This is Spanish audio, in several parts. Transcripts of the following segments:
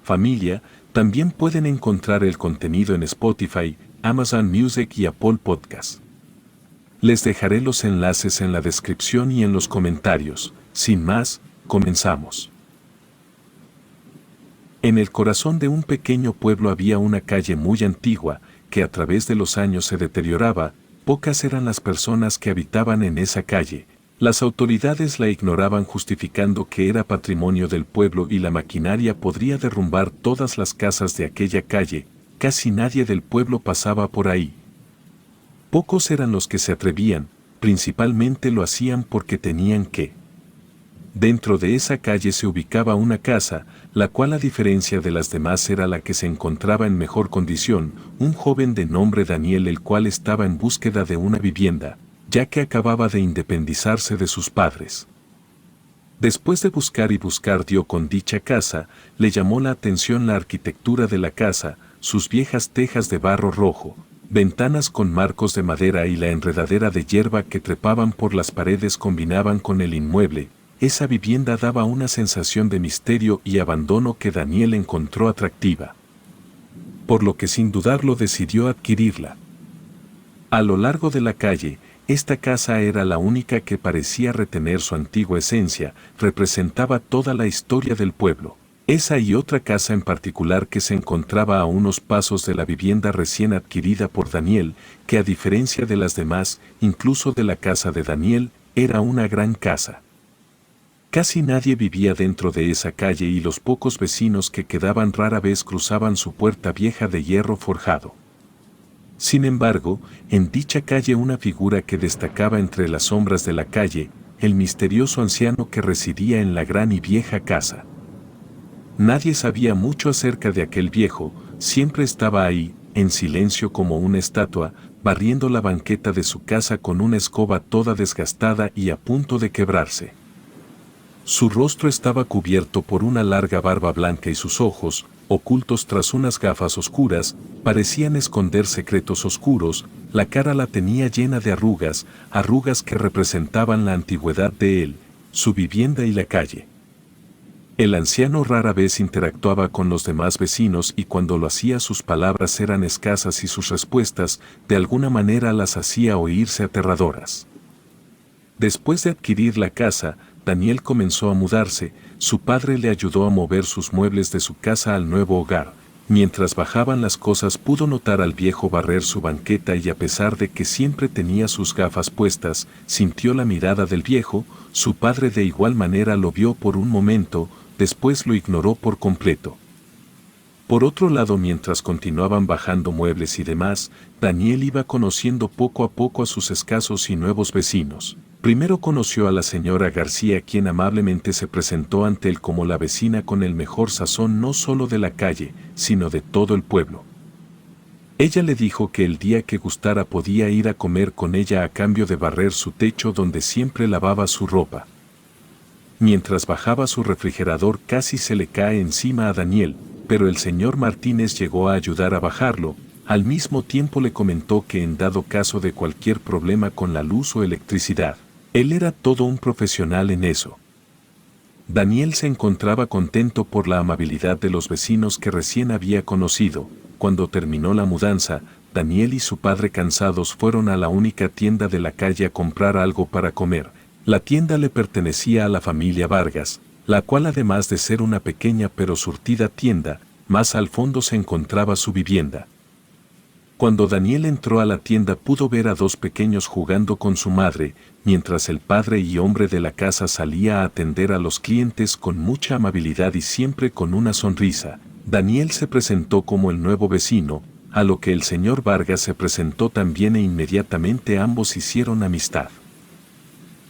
Familia, también pueden encontrar el contenido en Spotify, Amazon Music y Apple Podcasts. Les dejaré los enlaces en la descripción y en los comentarios. Sin más, comenzamos. En el corazón de un pequeño pueblo había una calle muy antigua, que a través de los años se deterioraba. Pocas eran las personas que habitaban en esa calle. Las autoridades la ignoraban justificando que era patrimonio del pueblo y la maquinaria podría derrumbar todas las casas de aquella calle. Casi nadie del pueblo pasaba por ahí. Pocos eran los que se atrevían, principalmente lo hacían porque tenían que. Dentro de esa calle se ubicaba una casa, la cual a diferencia de las demás era la que se encontraba en mejor condición, un joven de nombre Daniel el cual estaba en búsqueda de una vivienda, ya que acababa de independizarse de sus padres. Después de buscar y buscar dio con dicha casa, le llamó la atención la arquitectura de la casa, sus viejas tejas de barro rojo, ventanas con marcos de madera y la enredadera de hierba que trepaban por las paredes combinaban con el inmueble. Esa vivienda daba una sensación de misterio y abandono que Daniel encontró atractiva. Por lo que sin dudarlo decidió adquirirla. A lo largo de la calle, esta casa era la única que parecía retener su antigua esencia, representaba toda la historia del pueblo. Esa y otra casa en particular que se encontraba a unos pasos de la vivienda recién adquirida por Daniel, que a diferencia de las demás, incluso de la casa de Daniel, era una gran casa. Casi nadie vivía dentro de esa calle y los pocos vecinos que quedaban rara vez cruzaban su puerta vieja de hierro forjado. Sin embargo, en dicha calle una figura que destacaba entre las sombras de la calle, el misterioso anciano que residía en la gran y vieja casa. Nadie sabía mucho acerca de aquel viejo, siempre estaba ahí, en silencio como una estatua, barriendo la banqueta de su casa con una escoba toda desgastada y a punto de quebrarse. Su rostro estaba cubierto por una larga barba blanca y sus ojos, ocultos tras unas gafas oscuras, parecían esconder secretos oscuros. La cara la tenía llena de arrugas, arrugas que representaban la antigüedad de él, su vivienda y la calle. El anciano rara vez interactuaba con los demás vecinos y cuando lo hacía sus palabras eran escasas y sus respuestas de alguna manera las hacía oírse aterradoras. Después de adquirir la casa, Daniel comenzó a mudarse, su padre le ayudó a mover sus muebles de su casa al nuevo hogar. Mientras bajaban las cosas pudo notar al viejo barrer su banqueta y a pesar de que siempre tenía sus gafas puestas, sintió la mirada del viejo, su padre de igual manera lo vio por un momento, después lo ignoró por completo. Por otro lado, mientras continuaban bajando muebles y demás, Daniel iba conociendo poco a poco a sus escasos y nuevos vecinos. Primero conoció a la señora García, quien amablemente se presentó ante él como la vecina con el mejor sazón no solo de la calle, sino de todo el pueblo. Ella le dijo que el día que gustara podía ir a comer con ella a cambio de barrer su techo donde siempre lavaba su ropa. Mientras bajaba su refrigerador casi se le cae encima a Daniel, pero el señor Martínez llegó a ayudar a bajarlo. Al mismo tiempo le comentó que en dado caso de cualquier problema con la luz o electricidad, él era todo un profesional en eso. Daniel se encontraba contento por la amabilidad de los vecinos que recién había conocido. Cuando terminó la mudanza, Daniel y su padre cansados fueron a la única tienda de la calle a comprar algo para comer. La tienda le pertenecía a la familia Vargas, la cual además de ser una pequeña pero surtida tienda, más al fondo se encontraba su vivienda. Cuando Daniel entró a la tienda pudo ver a dos pequeños jugando con su madre, mientras el padre y hombre de la casa salía a atender a los clientes con mucha amabilidad y siempre con una sonrisa. Daniel se presentó como el nuevo vecino, a lo que el señor Vargas se presentó también e inmediatamente ambos hicieron amistad.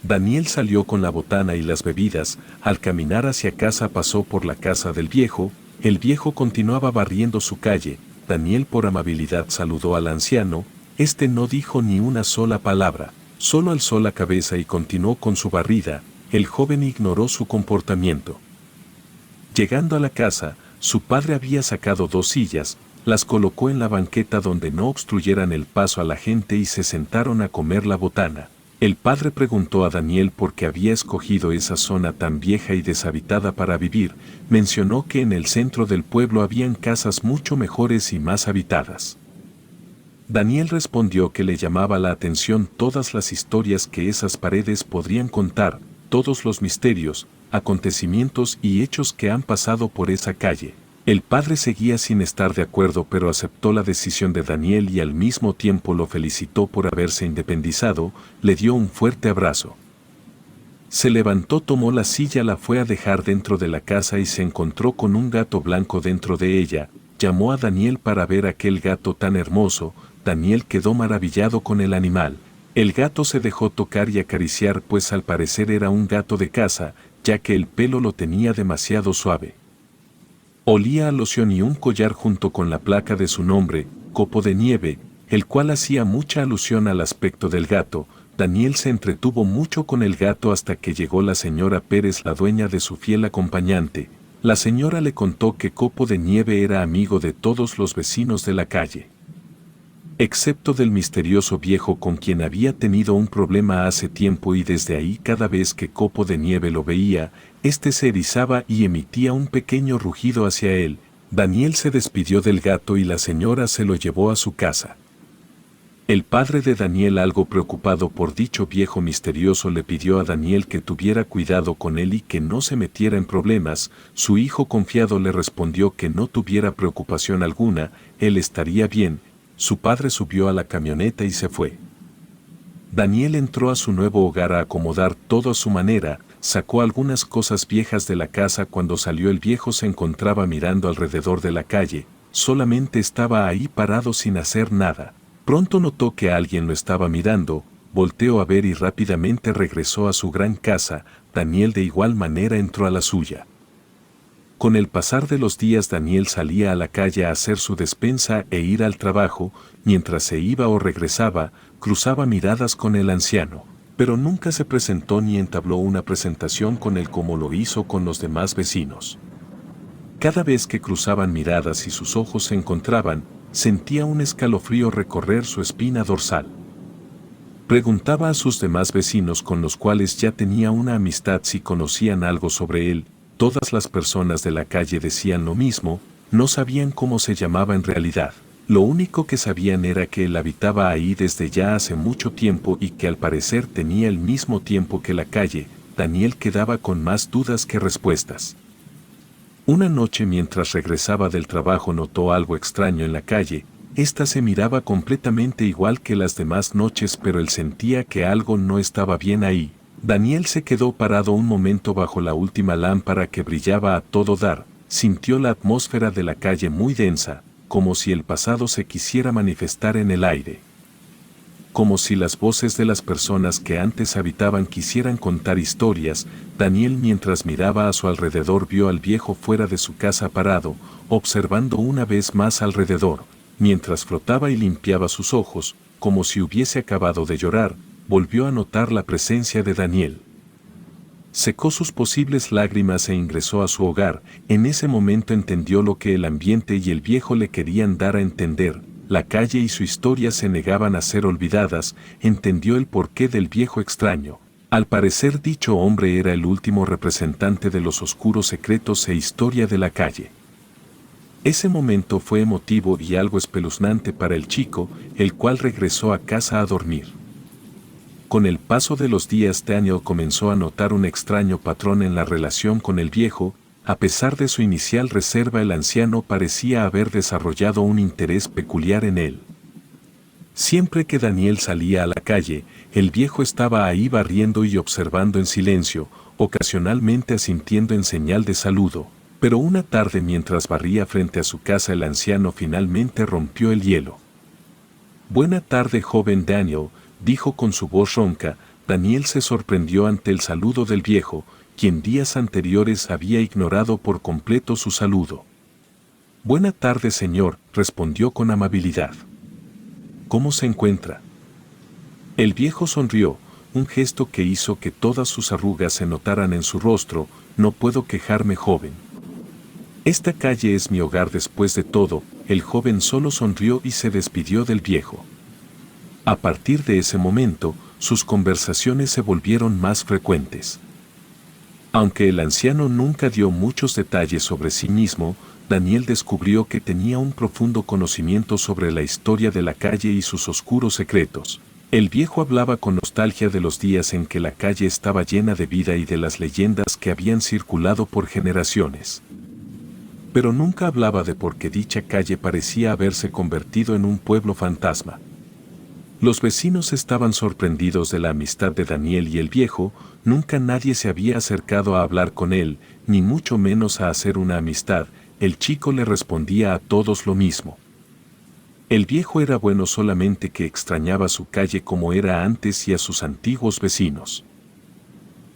Daniel salió con la botana y las bebidas, al caminar hacia casa pasó por la casa del viejo, el viejo continuaba barriendo su calle. Daniel por amabilidad saludó al anciano, este no dijo ni una sola palabra, solo alzó la cabeza y continuó con su barrida. El joven ignoró su comportamiento. Llegando a la casa, su padre había sacado dos sillas, las colocó en la banqueta donde no obstruyeran el paso a la gente y se sentaron a comer la botana. El padre preguntó a Daniel por qué había escogido esa zona tan vieja y deshabitada para vivir. Mencionó que en el centro del pueblo habían casas mucho mejores y más habitadas. Daniel respondió que le llamaba la atención todas las historias que esas paredes podrían contar, todos los misterios, acontecimientos y hechos que han pasado por esa calle. El padre seguía sin estar de acuerdo, pero aceptó la decisión de Daniel y al mismo tiempo lo felicitó por haberse independizado, le dio un fuerte abrazo. Se levantó, tomó la silla, la fue a dejar dentro de la casa y se encontró con un gato blanco dentro de ella. Llamó a Daniel para ver aquel gato tan hermoso. Daniel quedó maravillado con el animal. El gato se dejó tocar y acariciar, pues al parecer era un gato de casa, ya que el pelo lo tenía demasiado suave. Olía a loción y un collar junto con la placa de su nombre, Copo de Nieve, el cual hacía mucha alusión al aspecto del gato. Daniel se entretuvo mucho con el gato hasta que llegó la señora Pérez, la dueña de su fiel acompañante. La señora le contó que Copo de Nieve era amigo de todos los vecinos de la calle, excepto del misterioso viejo con quien había tenido un problema hace tiempo, y desde ahí cada vez que Copo de Nieve lo veía, éste se erizaba y emitía un pequeño rugido hacia él. Daniel se despidió del gato y la señora se lo llevó a su casa. El padre de Daniel, algo preocupado por dicho viejo misterioso, le pidió a Daniel que tuviera cuidado con él y que no se metiera en problemas. Su hijo confiado le respondió que no tuviera preocupación alguna, él estaría bien. Su padre subió a la camioneta y se fue. Daniel entró a su nuevo hogar a acomodar todo a su manera, sacó algunas cosas viejas de la casa. Cuando salió, el viejo se encontraba mirando alrededor de la calle, solamente estaba ahí parado sin hacer nada. Pronto notó que alguien lo estaba mirando, volteó a ver y rápidamente regresó a su gran casa. Daniel de igual manera entró a la suya. Con el pasar de los días, Daniel salía a la calle a hacer su despensa e ir al trabajo. Mientras se iba o regresaba, cruzaba miradas con el anciano, pero nunca se presentó ni entabló una presentación con él como lo hizo con los demás vecinos. Cada vez que cruzaban miradas y sus ojos se encontraban, sentía un escalofrío recorrer su espina dorsal. Preguntaba a sus demás vecinos, con los cuales ya tenía una amistad, si conocían algo sobre él. Todas las personas de la calle decían lo mismo, no sabían cómo se llamaba en realidad. Lo único que sabían era que él habitaba ahí desde ya hace mucho tiempo y que al parecer tenía el mismo tiempo que la calle. Daniel quedaba con más dudas que respuestas. Una noche, mientras regresaba del trabajo, notó algo extraño en la calle. Esta se miraba completamente igual que las demás noches, pero él sentía que algo no estaba bien ahí. Daniel se quedó parado un momento bajo la última lámpara que brillaba a todo dar. Sintió la atmósfera de la calle muy densa, como si el pasado se quisiera manifestar en el aire. Como si las voces de las personas que antes habitaban quisieran contar historias. Daniel, mientras miraba a su alrededor, vio al viejo fuera de su casa parado, observando una vez más alrededor. Mientras frotaba y limpiaba sus ojos, como si hubiese acabado de llorar, volvió a notar la presencia de Daniel. Secó sus posibles lágrimas e ingresó a su hogar. En ese momento entendió lo que el ambiente y el viejo le querían dar a entender. La calle y su historia se negaban a ser olvidadas. Entendió el porqué del viejo extraño. Al parecer, dicho hombre era el último representante de los oscuros secretos e historia de la calle. Ese momento fue emotivo y algo espeluznante para el chico, el cual regresó a casa a dormir. Con el paso de los días, Daniel comenzó a notar un extraño patrón en la relación con el viejo. A pesar de su inicial reserva, el anciano parecía haber desarrollado un interés peculiar en él. Siempre que Daniel salía a la calle, el viejo estaba ahí barriendo y observando en silencio, ocasionalmente asintiendo en señal de saludo. Pero una tarde, mientras barría frente a su casa, el anciano finalmente rompió el hielo. «Buena tarde, joven Daniel», dijo con su voz ronca. Daniel se sorprendió ante el saludo del viejo, quien días anteriores había ignorado por completo su saludo. «Buena tarde, señor», respondió con amabilidad. «¿Cómo se encuentra?». El viejo sonrió, un gesto que hizo que todas sus arrugas se notaran en su rostro. «No puedo quejarme, joven. Esta calle es mi hogar después de todo». El joven solo sonrió y se despidió del viejo. A partir de ese momento, sus conversaciones se volvieron más frecuentes. Aunque el anciano nunca dio muchos detalles sobre sí mismo, Daniel descubrió que tenía un profundo conocimiento sobre la historia de la calle y sus oscuros secretos. El viejo hablaba con nostalgia de los días en que la calle estaba llena de vida y de las leyendas que habían circulado por generaciones. Pero nunca hablaba de por qué dicha calle parecía haberse convertido en un pueblo fantasma. Los vecinos estaban sorprendidos de la amistad de Daniel y el viejo, nunca nadie se había acercado a hablar con él, ni mucho menos a hacer una amistad. El chico le respondía a todos lo mismo. El viejo era bueno, solamente que extrañaba su calle como era antes y a sus antiguos vecinos.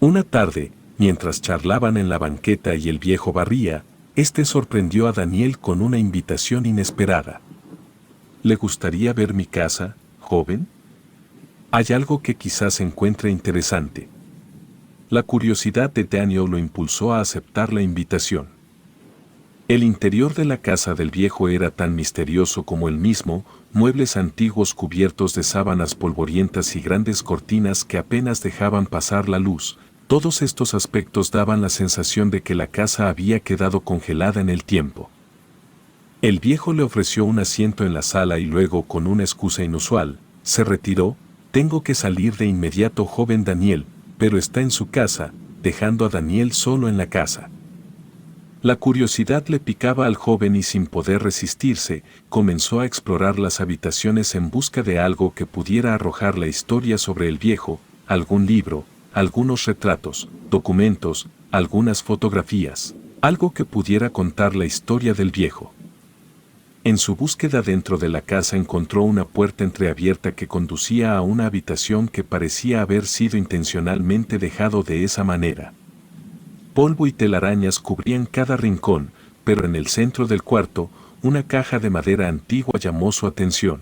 Una tarde, mientras charlaban en la banqueta y el viejo barría, este sorprendió a Daniel con una invitación inesperada. ¿Le gustaría ver mi casa, joven? Hay algo que quizás encuentre interesante. La curiosidad de Daniel lo impulsó a aceptar la invitación. El interior de la casa del viejo era tan misterioso como él mismo, muebles antiguos cubiertos de sábanas polvorientas y grandes cortinas que apenas dejaban pasar la luz. Todos estos aspectos daban la sensación de que la casa había quedado congelada en el tiempo. El viejo le ofreció un asiento en la sala y luego, con una excusa inusual, se retiró. «Tengo que salir de inmediato, joven Daniel», pero está en su casa, dejando a Daniel solo en la casa. La curiosidad le picaba al joven y, sin poder resistirse, comenzó a explorar las habitaciones en busca de algo que pudiera arrojar la historia sobre el viejo, algún libro, algunos retratos, documentos, algunas fotografías, algo que pudiera contar la historia del viejo. En su búsqueda dentro de la casa encontró una puerta entreabierta que conducía a una habitación que parecía haber sido intencionalmente dejado de esa manera. Polvo y telarañas cubrían cada rincón, pero en el centro del cuarto, una caja de madera antigua llamó su atención.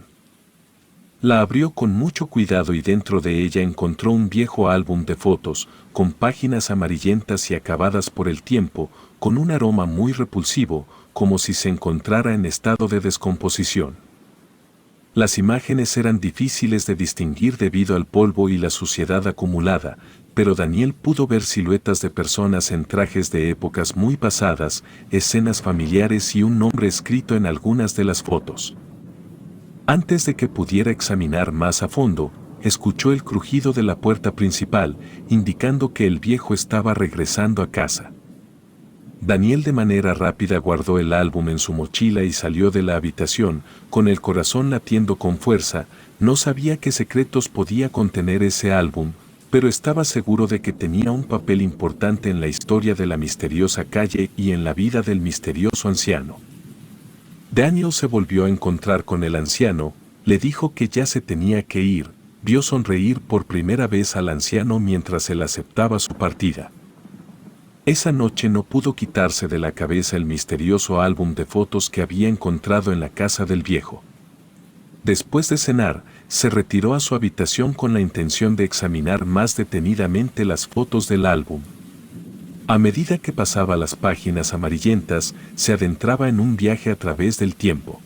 La abrió con mucho cuidado y dentro de ella encontró un viejo álbum de fotos, con páginas amarillentas y acabadas por el tiempo, con un aroma muy repulsivo, como si se encontrara en estado de descomposición. Las imágenes eran difíciles de distinguir debido al polvo y la suciedad acumulada, pero Daniel pudo ver siluetas de personas en trajes de épocas muy pasadas, escenas familiares y un nombre escrito en algunas de las fotos. Antes de que pudiera examinar más a fondo, escuchó el crujido de la puerta principal, indicando que el viejo estaba regresando a casa. Daniel de manera rápida guardó el álbum en su mochila y salió de la habitación, con el corazón latiendo con fuerza. No sabía qué secretos podía contener ese álbum, pero estaba seguro de que tenía un papel importante en la historia de la misteriosa calle y en la vida del misterioso anciano. Daniel se volvió a encontrar con el anciano, le dijo que ya se tenía que ir, vio sonreír por primera vez al anciano mientras él aceptaba su partida. Esa noche no pudo quitarse de la cabeza el misterioso álbum de fotos que había encontrado en la casa del viejo. Después de cenar, se retiró a su habitación con la intención de examinar más detenidamente las fotos del álbum. A medida que pasaba las páginas amarillentas, se adentraba en un viaje a través del tiempo.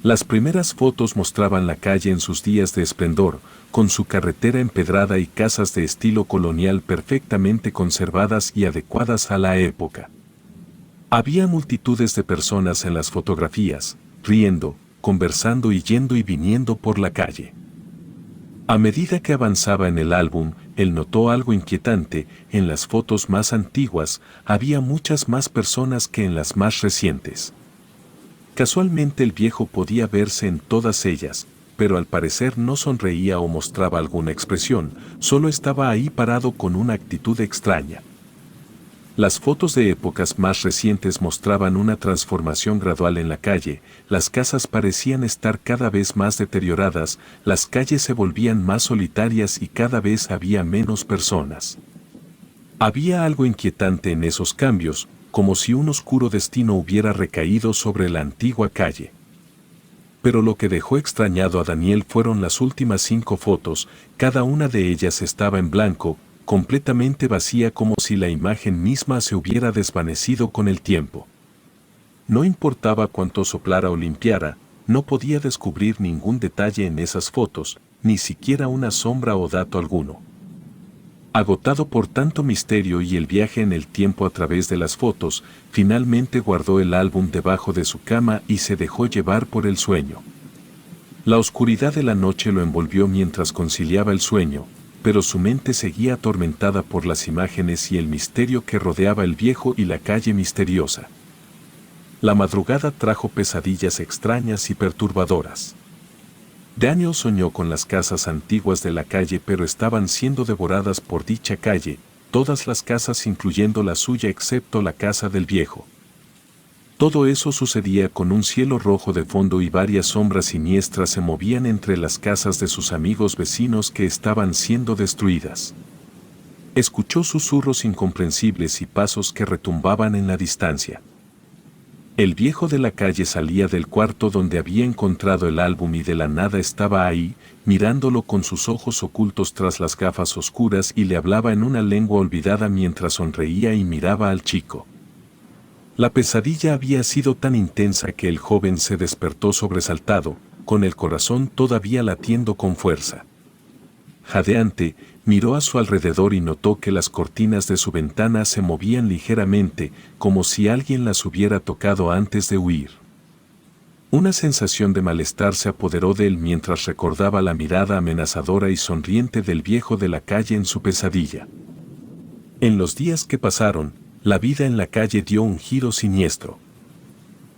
Las primeras fotos mostraban la calle en sus días de esplendor, con su carretera empedrada y casas de estilo colonial perfectamente conservadas y adecuadas a la época. Había multitudes de personas en las fotografías, riendo, conversando y yendo y viniendo por la calle. A medida que avanzaba en el álbum, él notó algo inquietante. En las fotos más antiguas había muchas más personas que en las más recientes. Casualmente el viejo podía verse en todas ellas, pero al parecer no sonreía o mostraba alguna expresión, solo estaba ahí parado con una actitud extraña. Las fotos de épocas más recientes mostraban una transformación gradual en la calle, las casas parecían estar cada vez más deterioradas, las calles se volvían más solitarias y cada vez había menos personas. Había algo inquietante en esos cambios, como si un oscuro destino hubiera recaído sobre la antigua calle. Pero lo que dejó extrañado a Daniel fueron las últimas 5 fotos, cada una de ellas estaba en blanco, completamente vacía, como si la imagen misma se hubiera desvanecido con el tiempo. No importaba cuánto soplara o limpiara, no podía descubrir ningún detalle en esas fotos, ni siquiera una sombra o dato alguno. Agotado por tanto misterio y el viaje en el tiempo a través de las fotos, finalmente guardó el álbum debajo de su cama y se dejó llevar por el sueño. La oscuridad de la noche lo envolvió mientras conciliaba el sueño, pero su mente seguía atormentada por las imágenes y el misterio que rodeaba el viejo y la calle misteriosa. La madrugada trajo pesadillas extrañas y perturbadoras. Daniel soñó con las casas antiguas de la calle, pero estaban siendo devoradas por dicha calle, todas las casas incluyendo la suya excepto la casa del viejo. Todo eso sucedía con un cielo rojo de fondo y varias sombras siniestras se movían entre las casas de sus amigos vecinos que estaban siendo destruidas. Escuchó susurros incomprensibles y pasos que retumbaban en la distancia. El viejo de la calle salía del cuarto donde había encontrado el álbum y de la nada estaba ahí, mirándolo con sus ojos ocultos tras las gafas oscuras y le hablaba en una lengua olvidada mientras sonreía y miraba al chico. La pesadilla había sido tan intensa que el joven se despertó sobresaltado, con el corazón todavía latiendo con fuerza. Jadeante, miró a su alrededor y notó que las cortinas de su ventana se movían ligeramente, como si alguien las hubiera tocado antes de huir. Una sensación de malestar se apoderó de él mientras recordaba la mirada amenazadora y sonriente del viejo de la calle en su pesadilla. En los días que pasaron, la vida en la calle dio un giro siniestro.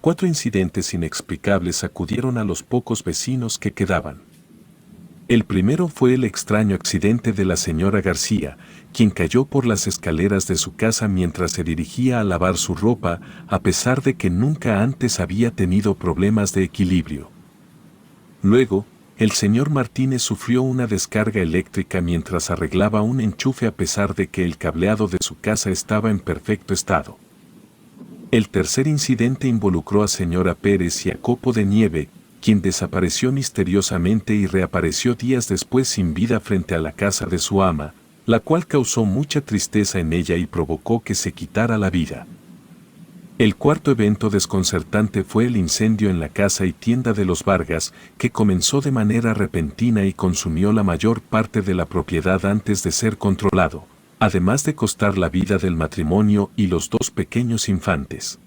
4 incidentes inexplicables sacudieron a los pocos vecinos que quedaban. El primero fue el extraño accidente de la señora García, quien cayó por las escaleras de su casa mientras se dirigía a lavar su ropa, a pesar de que nunca antes había tenido problemas de equilibrio. Luego, el señor Martínez sufrió una descarga eléctrica mientras arreglaba un enchufe a pesar de que el cableado de su casa estaba en perfecto estado. El tercer incidente involucró a señora Pérez y a Copo de Nieve, quien desapareció misteriosamente y reapareció días después sin vida frente a la casa de su ama, la cual causó mucha tristeza en ella y provocó que se quitara la vida. El cuarto evento desconcertante fue el incendio en la casa y tienda de los Vargas, que comenzó de manera repentina y consumió la mayor parte de la propiedad antes de ser controlado, además de costar la vida del matrimonio y los 2 pequeños infantes.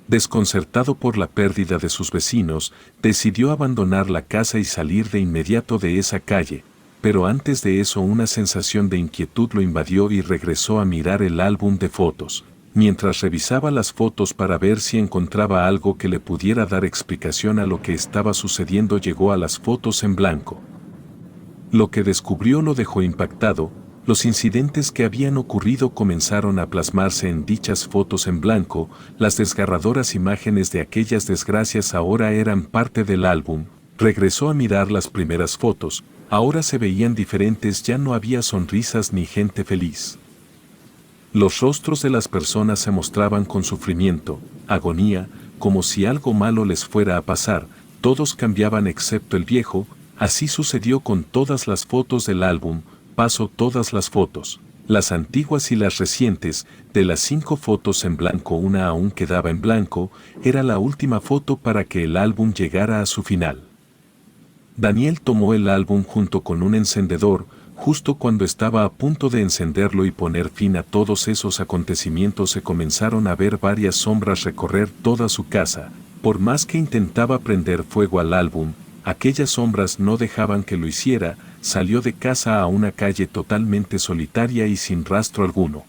Desconcertado por la pérdida de sus vecinos, decidió abandonar la casa y salir de inmediato de esa calle, pero antes de eso una sensación de inquietud lo invadió y regresó a mirar el álbum de fotos, mientras revisaba las fotos para ver si encontraba algo que le pudiera dar explicación a lo que estaba sucediendo. Llegó a las fotos en blanco. Lo que descubrió lo dejó impactado. Los incidentes que habían ocurrido comenzaron a plasmarse en dichas fotos en blanco, las desgarradoras imágenes de aquellas desgracias ahora eran parte del álbum. Regresó a mirar las primeras fotos, ahora se veían diferentes, ya no había sonrisas ni gente feliz. Los rostros de las personas se mostraban con sufrimiento, agonía, como si algo malo les fuera a pasar, todos cambiaban excepto el viejo. Así sucedió con todas las fotos del álbum. Pasó todas las fotos, las antiguas y las recientes. De las 5 fotos en blanco, una aún quedaba en blanco, era la última foto para que el álbum llegara a su final. Daniel tomó el álbum junto con un encendedor, justo cuando estaba a punto de encenderlo y poner fin a todos esos acontecimientos se comenzaron a ver varias sombras recorrer toda su casa. Por más que intentaba prender fuego al álbum, aquellas sombras no dejaban que lo hiciera. Salió de casa a una calle totalmente solitaria y sin rastro alguno.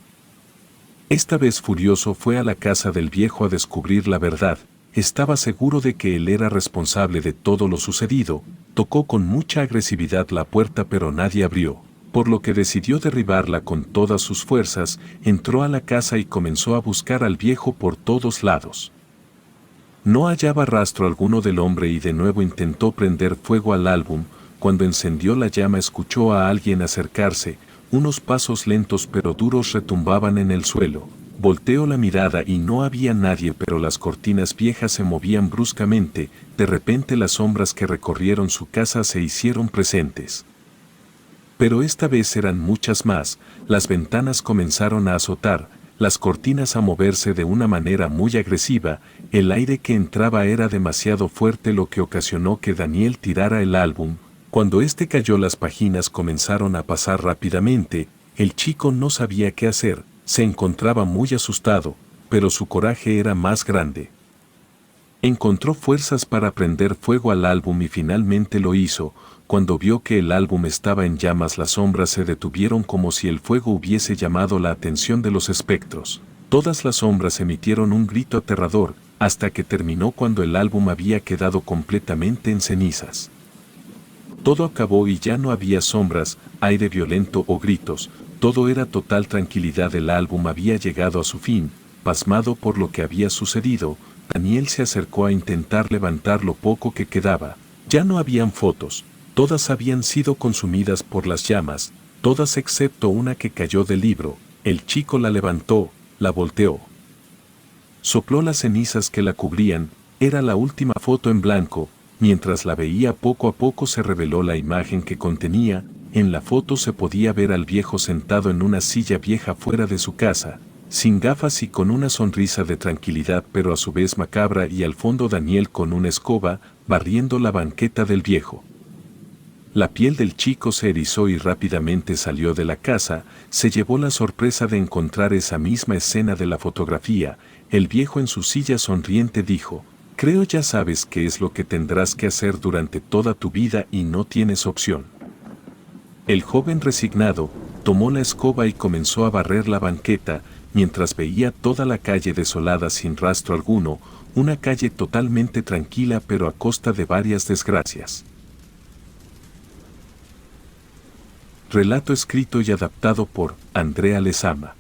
Esta vez furioso fue a la casa del viejo a descubrir la verdad. Estaba seguro de que él era responsable de todo lo sucedido. Tocó con mucha agresividad la puerta pero nadie abrió, por lo que decidió derribarla con todas sus fuerzas. Entró a la casa y comenzó a buscar al viejo por todos lados. No hallaba rastro alguno del hombre y de nuevo intentó prender fuego al álbum. Cuando encendió la llama escuchó a alguien acercarse, unos pasos lentos pero duros retumbaban en el suelo. Volteó la mirada y no había nadie, pero las cortinas viejas se movían bruscamente. De repente las sombras que recorrieron su casa se hicieron presentes. Pero esta vez eran muchas más. Las ventanas comenzaron a azotar, las cortinas a moverse de una manera muy agresiva. El aire que entraba era demasiado fuerte, lo que ocasionó que Daniel tirara el álbum. Cuando este cayó, las páginas comenzaron a pasar rápidamente. El chico no sabía qué hacer, se encontraba muy asustado, pero su coraje era más grande. Encontró fuerzas para prender fuego al álbum y finalmente lo hizo. Cuando vio que el álbum estaba en llamas, las sombras se detuvieron como si el fuego hubiese llamado la atención de los espectros. Todas las sombras emitieron un grito aterrador, hasta que terminó cuando el álbum había quedado completamente en cenizas. Todo acabó y ya no había sombras, aire violento o gritos, todo era total tranquilidad. El álbum había llegado a su fin. Pasmado por lo que había sucedido, Daniel se acercó a intentar levantar lo poco que quedaba. Ya no habían fotos, todas habían sido consumidas por las llamas, todas excepto una que cayó del libro. El chico la levantó, la volteó. Sopló las cenizas que la cubrían, era la última foto en blanco. Mientras la veía, poco a poco se reveló la imagen que contenía. En la foto se podía ver al viejo sentado en una silla vieja fuera de su casa, sin gafas y con una sonrisa de tranquilidad pero a su vez macabra, y al fondo Daniel con una escoba, barriendo la banqueta del viejo. La piel del chico se erizó y rápidamente salió de la casa. Se llevó la sorpresa de encontrar esa misma escena de la fotografía. El viejo en su silla sonriente dijo: «Creo ya sabes qué es lo que tendrás que hacer durante toda tu vida y no tienes opción». El joven resignado tomó la escoba y comenzó a barrer la banqueta, mientras veía toda la calle desolada sin rastro alguno, una calle totalmente tranquila pero a costa de varias desgracias. Relato escrito y adaptado por Andrea Lezama.